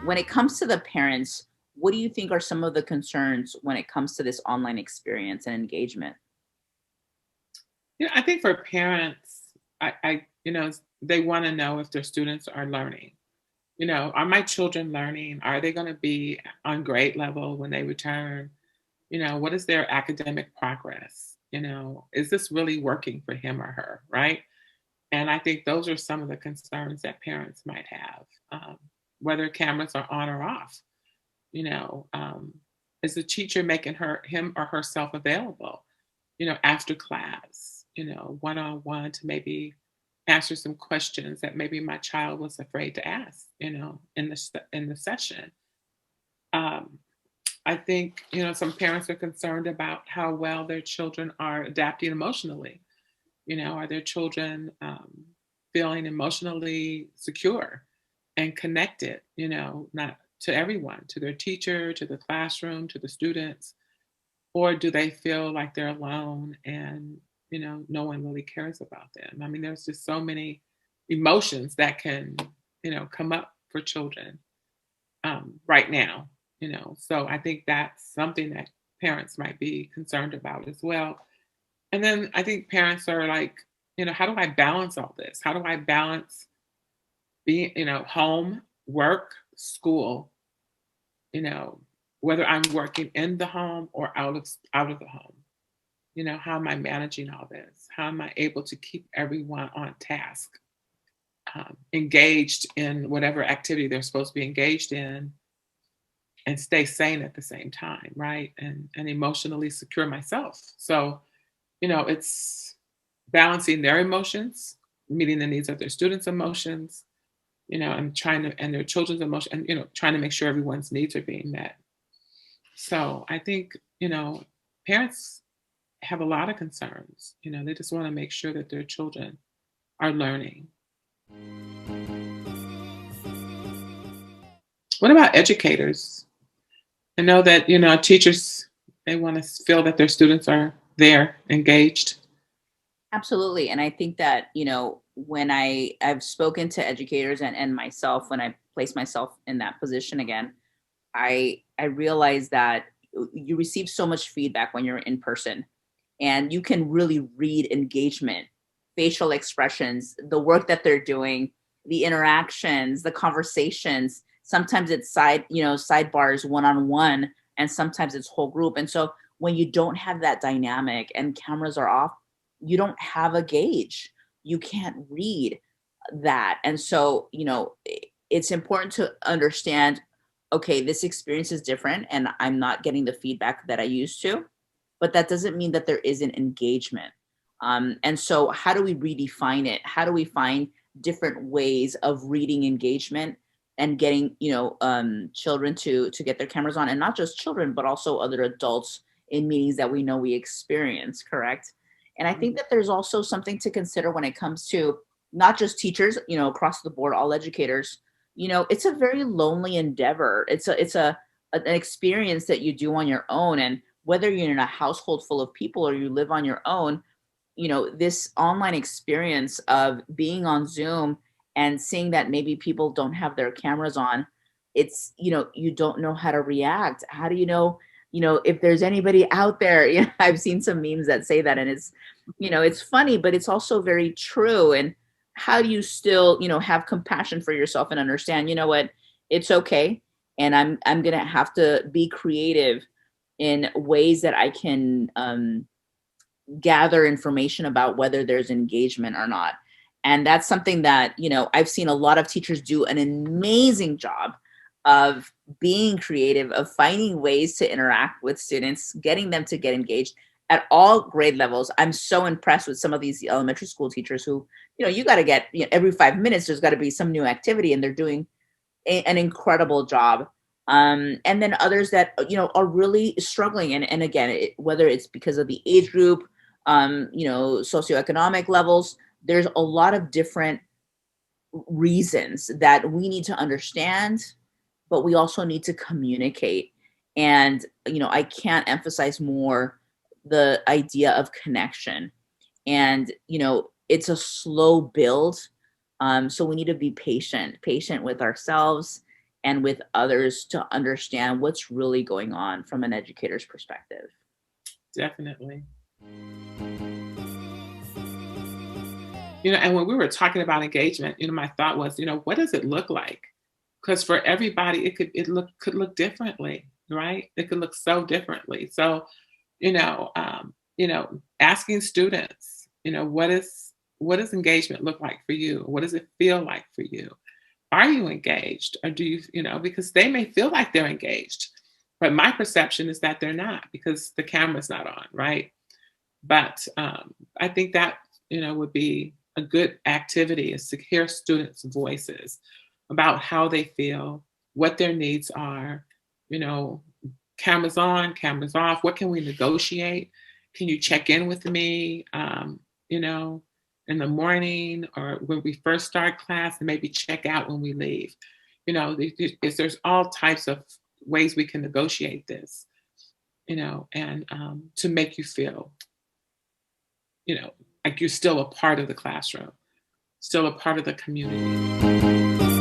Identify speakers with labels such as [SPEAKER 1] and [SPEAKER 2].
[SPEAKER 1] When it comes to the parents, what do you think are some of the concerns when it comes to this online experience and engagement?
[SPEAKER 2] I think for parents, they want to know if their students are learning. Are my children learning? Are they going to be on grade level when they return? What is their academic progress? Is this really working for him or her? Right. And I think those are some of the concerns that parents might have, whether cameras are on or off. You know, um, is the teacher making him or herself available? After class, one on one to maybe answer some questions that maybe my child was afraid to ask, in the session. Um, I think, some parents are concerned about how well their children are adapting emotionally. Are their children feeling emotionally secure and connected, not to everyone, to their teacher, to the classroom, to the students? Or do they feel like they're alone and, no one really cares about them? I mean, there's just so many emotions that can, come up for children right now, So I think that's something that parents might be concerned about as well. And then I think parents are like, how do I balance all this? How do I balance being, home, work, school, you know, whether I'm working in the home or out of the home? How am I managing all this? How am I able to keep everyone on task, engaged in whatever activity they're supposed to be engaged in, and stay sane at the same time, right? And emotionally secure myself. So, it's balancing their emotions, meeting the needs of their students' emotions, and their children's emotion, and trying to make sure everyone's needs are being met. So I think, parents have a lot of concerns. They just want to make sure that their children are learning. What about educators? I know that, teachers, they want to feel that their students are there, engaged.
[SPEAKER 1] Absolutely. And I think that, when I've spoken to educators and myself, when I place myself in that position again, I realize that you receive so much feedback when you're in person, and you can really read engagement, facial expressions, the work that they're doing, the interactions, the conversations. Sometimes it's sidebars one on one, and sometimes it's whole group. And so when you don't have that dynamic and cameras are off, you don't have a gauge. You can't read that. And so, it's important to understand, okay, this experience is different and I'm not getting the feedback that I used to, but that doesn't mean that there isn't engagement. And so, how do we redefine it? How do we find different ways of reading engagement and getting, children to get their cameras on, and not just children, but also other adults in meetings that we know we experience, correct? And I think
[SPEAKER 2] Mhm.
[SPEAKER 1] that there's also something to consider when it comes to not just teachers, across the board, all educators. It's a very lonely endeavor. An experience that you do on your own, and whether you're in a household full of people or you live on your own, this online experience of being on Zoom and seeing that maybe people don't have their cameras on, it's, you don't know how to react. How do you know, if there's anybody out there? I've seen some memes that say that, and it's funny, but it's also very true. And how do you still, have compassion for yourself and understand, what, it's okay. And I'm gonna have to be creative in ways that I can gather information about whether there's engagement or not. And that's something that, I've seen a lot of teachers do an amazing job of being creative, of finding ways to interact with students, getting them to get engaged at all grade levels. I'm so impressed with some of these elementary school teachers who, you got to get, every 5 minutes, there's got to be some new activity, and they're doing an incredible job. And then others that are really struggling, and again, whether it's because of the age group, socioeconomic levels, there's a lot of different reasons that we need to understand, but we also need to communicate. And I can't emphasize more the idea of connection. And it's a slow build. So we need to be patient with ourselves and with others to understand what's really going on from an educator's perspective.
[SPEAKER 2] Definitely. And when we were talking about engagement, my thought was, what does it look like? Because for everybody, could look differently, right? It could look so differently. So, asking students, what does engagement look like for you? What does it feel like for you? Are you engaged, or do because they may feel like they're engaged, but my perception is that they're not because the camera's not on, right? But I think that would be a good activity is to hear students' voices about how they feel, what their needs are. You know, cameras on, cameras off. What can we negotiate? Can you check in with me? You know, in the morning or when we first start class, and maybe check out when we leave. There's all types of ways we can negotiate this. And to make you feel like you're still a part of the classroom, still a part of the community.